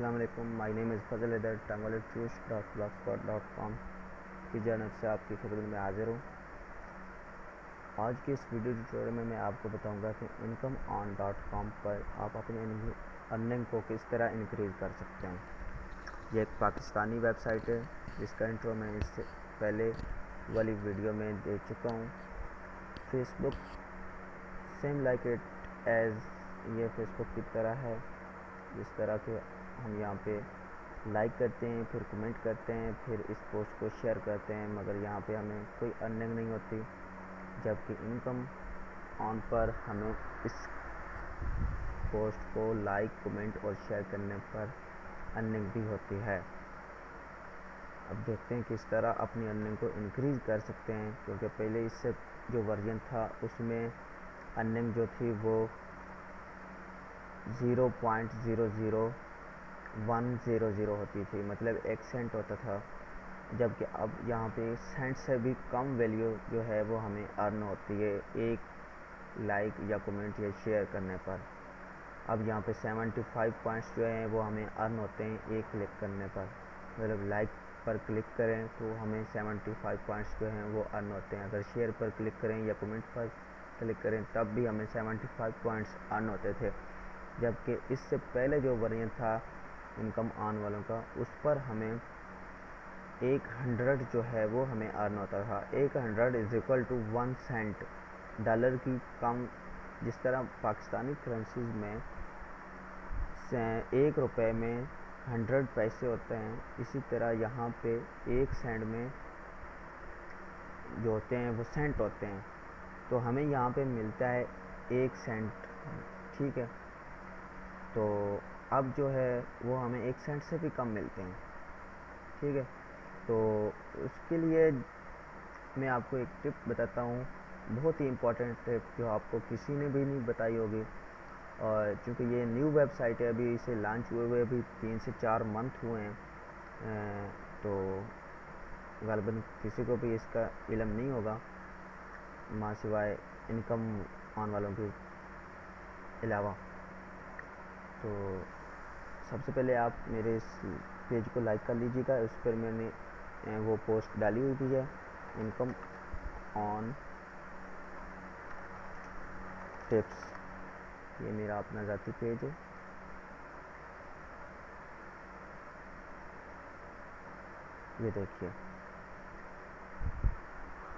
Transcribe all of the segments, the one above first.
अस्सलाम वालेकुम। My name is Fazal Haider. tangwaletush.blogspot.com की जानब से आपकी खिदमत में हाजिर हूँ। आज की इस वीडियो ट्यूटोरियल में मैं आपको बताऊंगा कि incomeon.com पर आप अपनी अर्निंग को किस तरह इंक्रीज़ कर सकते हैं। ये एक पाकिस्तानी वेबसाइट है जिसका इंट्रो मैं इससे पहले वाली वीडियो में दे चुका हूँ। Facebook same like it as, ये फेसबुक की तरह है। जिस तरह के हम यहाँ पे लाइक करते हैं, फिर कमेंट करते हैं, फिर इस पोस्ट को शेयर करते हैं, मगर यहाँ पे हमें कोई अर्निंग नहीं होती। जबकि इनकम ऑन पर हमें इस पोस्ट को लाइक, कमेंट और शेयर करने पर अर्निंग भी होती है। अब देखते हैं किस तरह अपनी अर्निंग को इंक्रीज़ कर सकते हैं, क्योंकि पहले इससे जो वर्जन था उसमें अर्निंग जो थी वो 0.00100 होती थी, मतलब 1 सेंट होता था। जबकि अब यहाँ पे सेंट से भी कम वैल्यू जो है वो हमें अर्न होती है एक लाइक या कमेंट या शेयर करने पर। अब यहाँ पे 75 पॉइंट्स जो हैं वो हमें अर्न होते हैं एक क्लिक करने पर। मतलब लाइक पर क्लिक करें तो हमें 75 पॉइंट्स जो हैं वो अर्न होते हैं। अगर शेयर पर क्लिक करें या कमेंट पर क्लिक करें तब भी हमें 75 पॉइंट्स अर्न होते थे। जबकि इससे पहले जो वर्जन था इनकम ऑन वालों का, उस पर हमें 100 जो है वो हमें अर्न होता था। 100 is equal to 1 cent, dollar की कम। जिस तरह पाकिस्तानी करेंसीज में 1 रुपये में 100 पैसे होते हैं, इसी तरह यहाँ पे 1 सेंट में जो होते हैं वो सेंट होते हैं। तो हमें यहाँ पे मिलता है 1 सेंट, ठीक है। तो अब जो है वो हमें 1 सेंट से भी कम मिलते हैं, ठीक है। तो उसके लिए मैं आपको एक टिप बताता हूँ, बहुत ही इम्पोर्टेंट टिप जो आपको किसी ने भी नहीं बताई होगी। और चूँकि ये न्यू वेबसाइट है, अभी इसे लॉन्च हुए हुए अभी 3 से 4 मंथ हुए हैं, तो ग़ालिबन किसी को भी इसका इल्म नहीं होगा माँ सिवाय इनकम ऑन वालों के अलावा। तो सबसे पहले आप मेरे इस पेज को लाइक कर लीजिएगा। उस पर मैंने वो पोस्ट डाली हुई भी है, इनकम ऑन टिप्स। ये मेरा अपना ज़ाती पेज है। ये देखिए,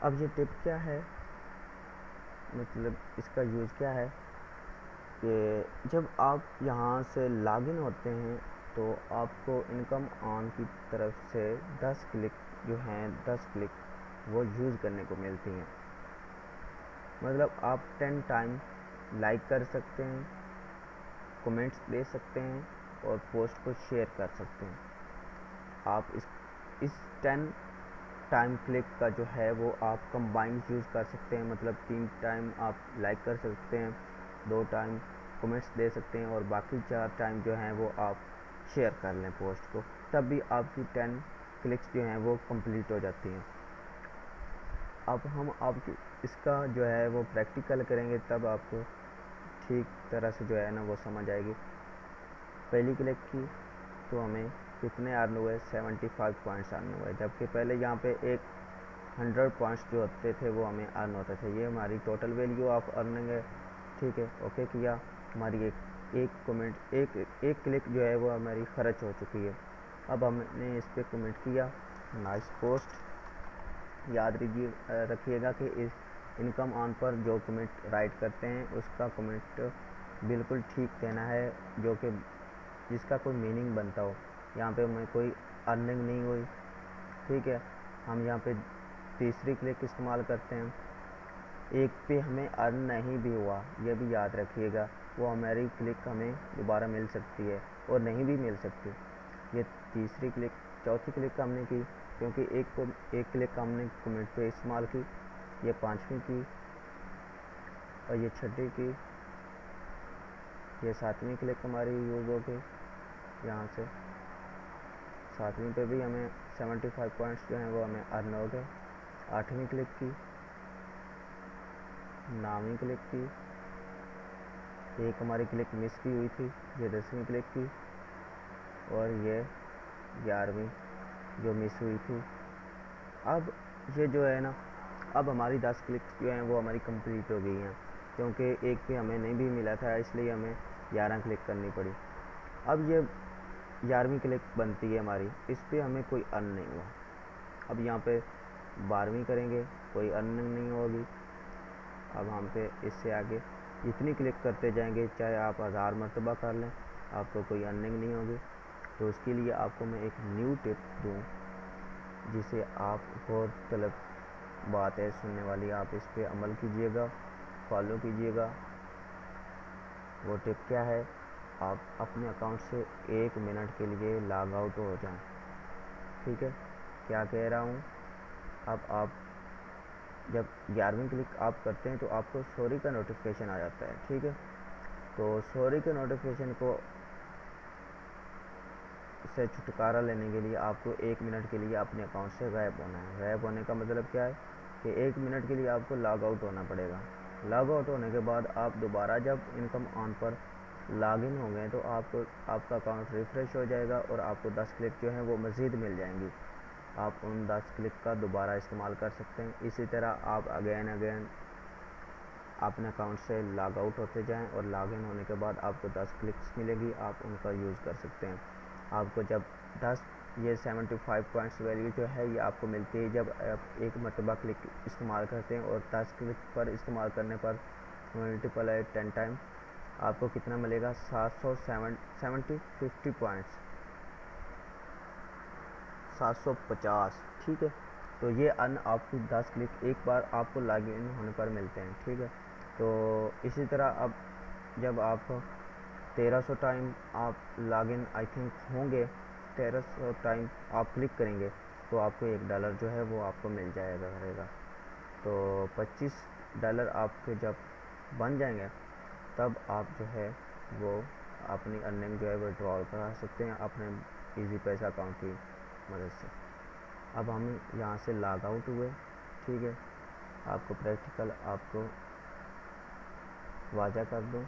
अब ये टिप क्या है, मतलब इसका यूज़ क्या है कि जब आप यहाँ से लॉगिन होते हैं तो आपको इनकम ऑन की तरफ से 10 क्लिक जो हैं 10 क्लिक वो यूज़ करने को मिलती हैं। मतलब आप 10 टाइम लाइक कर सकते हैं, कमेंट्स दे सकते हैं और पोस्ट को शेयर कर सकते हैं। आप इस 10 टाइम क्लिक का जो है वो आप कंबाइंड यूज़ कर सकते हैं। मतलब 3 टाइम आप लाइक कर सकते हैं, 2 टाइम कमेंट्स दे सकते हैं और बाकी 4 टाइम जो हैं वो आप शेयर कर लें पोस्ट को, तब भी आपकी 10 क्लिक्स जो हैं वो कंप्लीट हो जाती हैं। अब हम आपकी इसका जो है वो प्रैक्टिकल करेंगे, तब आपको ठीक तरह से जो है ना वो समझ आएगी। पहली क्लिक की तो हमें कितने अर्न हुए, 75 पॉइंट्स अर्न हुए। जबकि पहले यहाँ पे 100 पॉइंट्स जो होते थे वो हमें अर्न होते थे। ये हमारी टोटल वैल्यू ऑफ अर्निंग है, ठीक है। ओके किया, हमारी एक कमेंट एक क्लिक जो है वो हमारी खर्च हो चुकी है। अब हमने इस पर कमेंट किया, नाइस पोस्ट। याद रखिएगा कि इस इनकम ऑन पर जो कमेंट राइट करते हैं उसका कमेंट बिल्कुल ठीक देना है, जो कि जिसका कोई मीनिंग बनता हो। यहाँ पे हमें कोई अर्निंग नहीं हुई, ठीक है। हम यहाँ पे तीसरी क्लिक इस्तेमाल करते हैं, एक पे हमें अर्न नहीं भी हुआ, यह भी याद रखिएगा। वो हमारी क्लिक हमें दोबारा मिल सकती है और नहीं भी मिल सकती। ये तीसरी क्लिक, चौथी क्लिक हमने की क्योंकि एक क्लिक हमने कमेंट पे इस्तेमाल की। ये 5वीं की और ये 6ठी की, ये 7वीं क्लिक हमारी यूज़ हो गई। यहाँ से 7वीं पे भी हमें 75 पॉइंट्स जो हैं वो हमें अर्न हो गए। 8वीं क्लिक की, 9वीं क्लिक की, एक हमारी क्लिक मिस की हुई थी, ये 10वीं क्लिक की और ये 11वीं जो मिस हुई थी। अब ये जो है ना, अब हमारी 10 क्लिक जो हैं वो हमारी कंप्लीट हो गई हैं, क्योंकि एक पे हमें नहीं भी मिला था, इसलिए हमें 11 क्लिक करनी पड़ी। अब ये 11वीं क्लिक बनती है हमारी, इस पर हमें कोई अर्न नहीं हुआ। अब यहाँ पे 12वीं करेंगे, कोई अर्निंग नहीं होगी। अब हम पे इससे आगे जितनी क्लिक करते जाएंगे, चाहे आप 1000 मरतबा कर लें, आपको कोई अर्निंग नहीं होगी। तो उसके लिए आपको मैं एक न्यू टिप दूँ, जिसे आप बहुत तलब बात है सुनने वाली, आप इस पर अमल कीजिएगा, फॉलो कीजिएगा। वो टिप क्या है, आप अपने अकाउंट से 1 मिनट के लिए लॉग आउट हो जाएं। ठीक है, क्या कह रहा हूँ, अब आप जब 11वीं क्लिक आप करते हैं तो आपको सॉरी का नोटिफिकेशन आ जाता है। ठीक है, तो सॉरी के नोटिफिकेशन को से छुटकारा लेने के लिए आपको 1 मिनट के लिए अपने अकाउंट से गायब होना है। गायब होने का मतलब क्या है कि 1 मिनट के लिए आपको लॉग आउट होना पड़ेगा। लॉग आउट होने के बाद आप दोबारा जब इनकम ऑन पर लॉग इन होंगे तो आपको आपका अकाउंट रिफ़्रेश हो जाएगा और आपको 10 क्लिक जो हैं वो मज़ीद मिल जाएंगी। आप उन 10 क्लिक का दोबारा इस्तेमाल कर सकते हैं। इसी तरह आप अगेन अपने अकाउंट से लॉग आउट होते जाएं और लॉग इन होने के बाद आपको 10 क्लिक्स मिलेगी, आप उनका यूज़ कर सकते हैं। आपको जब 10 ये 75 पॉइंट्स वैल्यू जो है ये आपको मिलती है जब आप एक मरतबा क्लिक इस्तेमाल करते हैं, और 10 क्लिक पर इस्तेमाल करने पर मल्टीपल है 10 टाइम, आपको कितना मिलेगा 50 पॉइंट्स 750। ठीक है, तो ये अन आपको 10 क्लिक एक बार आपको लॉग इन होने पर मिलते हैं। ठीक है, तो इसी तरह अब जब आप 1300 टाइम आप लॉगिन आई थिंक होंगे, 1300 टाइम आप क्लिक करेंगे तो आपको $1 जो है वो आपको मिल जाएगा रहेगा। तो $25 आपके जब बन जाएंगे तब आप जो है वो अपनी अर्निंग जो है विड्रॉल करा सकते हैं अपने इजी पैसा अकाउंट की मदद से। अब हम यहाँ से लॉग आउट हुए। ठीक है, आपको प्रैक्टिकल आपको वाज़ा कर दूँ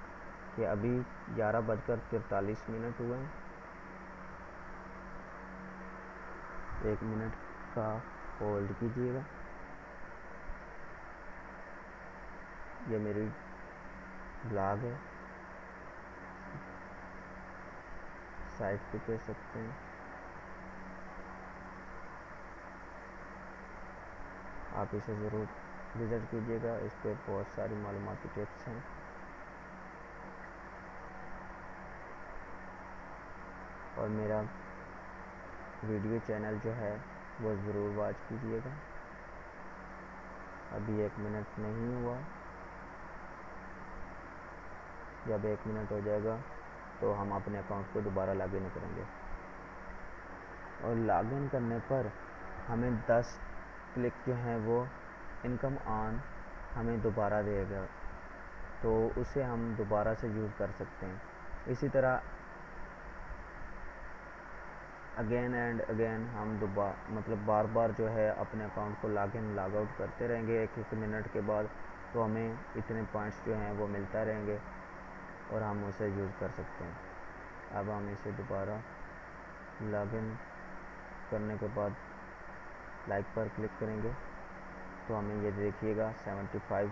कि अभी 11:43 हुए हैं। 1 मिनट का होल्ड कीजिएगा। ये मेरी ब्लॉग है, साइट पे कह सकते हैं। आप इसे ज़रूर विज़िट कीजिएगा, इस पर बहुत सारी मालूमाती टिप्स हैं। और मेरा वीडियो चैनल जो है वो ज़रूर वॉच कीजिएगा। अभी 1 मिनट नहीं हुआ, जब 1 मिनट हो जाएगा तो हम अपने अकाउंट को दोबारा लॉग इन करेंगे, और लॉग इन करने पर हमें 10 क्लिक जो हैं वो इनकम ऑन हमें दोबारा देगा, तो उसे हम दोबारा से यूज़ कर सकते हैं। इसी तरह अगेन एंड अगेन हम मतलब बार बार जो है अपने अकाउंट को लॉग इन लॉग आउट करते रहेंगे 1-1 मिनट के बाद, तो हमें इतने पॉइंट्स जो हैं वो मिलता रहेंगे और हम उसे यूज़ कर सकते हैं। अब हम इसे दोबारा लॉग इन करने के बाद लाइक पर क्लिक करेंगे तो हमें ये देखिएगा 75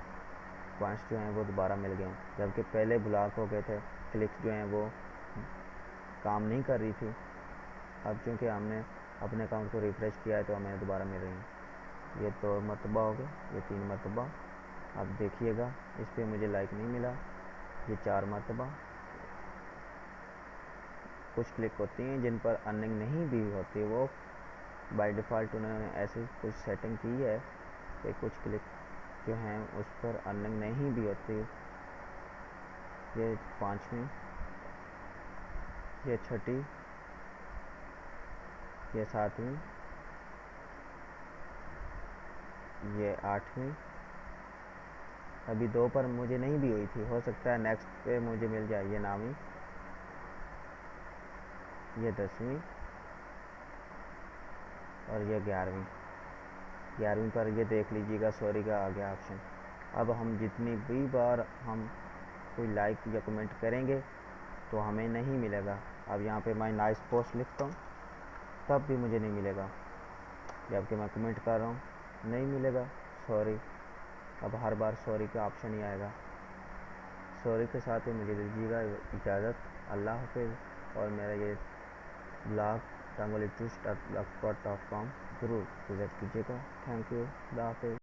पॉइंट्स जो हैं वो दोबारा मिल गए, जबकि पहले ब्लॉक हो गए थे, क्लिक्स जो हैं वो काम नहीं कर रही थी। अब चूँकि हमने अपने अकाउंट को रिफ़्रेश किया है तो हमें दोबारा मिल रही हैं। ये 2 मरतबा हो गए, ये 3 मरतबा। अब देखिएगा इस पर मुझे लाइक नहीं मिला, ये 4 मरतबा। कुछ क्लिक होती हैं जिन पर अर्निंग नहीं भी होती, वो बाय डिफ़ॉल्ट उन्होंने ऐसी कुछ सेटिंग की है कि कुछ क्लिक जो हैं उस पर अर्निंग नहीं भी होती। ये 5वीं, ये 6ठी, ये 7वीं, ये 8वीं। अभी 2 पर मुझे नहीं भी हुई थी, हो सकता है नेक्स्ट पे मुझे मिल जाए। ये 9वीं, ये 10वीं और ये 11वीं। 11वीं पर ये देख लीजिएगा सॉरी का आ गया ऑप्शन। अब हम जितनी भी बार हम कोई लाइक या कमेंट करेंगे तो हमें नहीं मिलेगा। अब यहाँ पे मैं नाइस पोस्ट लिखता हूँ तब भी मुझे नहीं मिलेगा, जबकि मैं कमेंट कर रहा हूँ नहीं मिलेगा, सॉरी। अब हर बार सॉरी का ऑप्शन ही आएगा। सॉरी के साथ ही मुझे दीजिएगा इजाज़त। अल्लाह हाफिज़। और मेरा ये ब्लॉग rangolitools.blogspot.com ज़रूर विज़िट कीजिएगा। Thank you. अल्लाह हाफिज़।